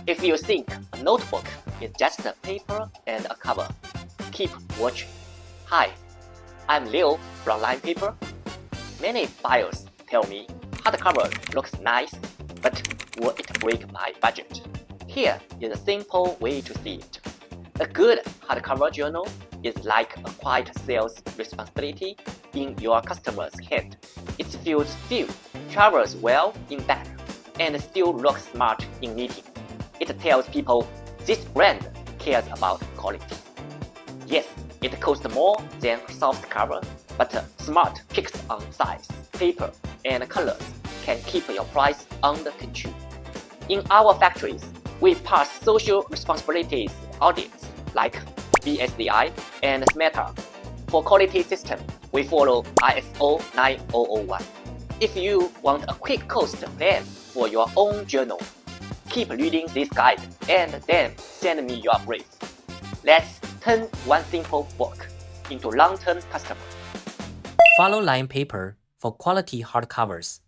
If you think a notebook is just a paper and a cover, keep watching. Hi, I'm Leo from Line Paper. Many buyers tell me hardcover looks nice, but will it break my budget? Here is a simple way to see it. A good hardcover journal is like a quiet sales responsibility in your customer's hand. It feels few, travels well in bag, and still looks smart in meeting. It tells people this brand cares about quality. Yes, it costs more than soft cover, but smart picks on size, paper, and colors can keep your price under control. In our factories, we pass social responsibilities audits like BSCI and SMETA. For quality system, we follow ISO 9001. If you want a quick cost plan for your own journal, keep reading this guide and then send me your brief. Let's turn one simple book into long-term customer. Follow Line Paper for quality hardcovers.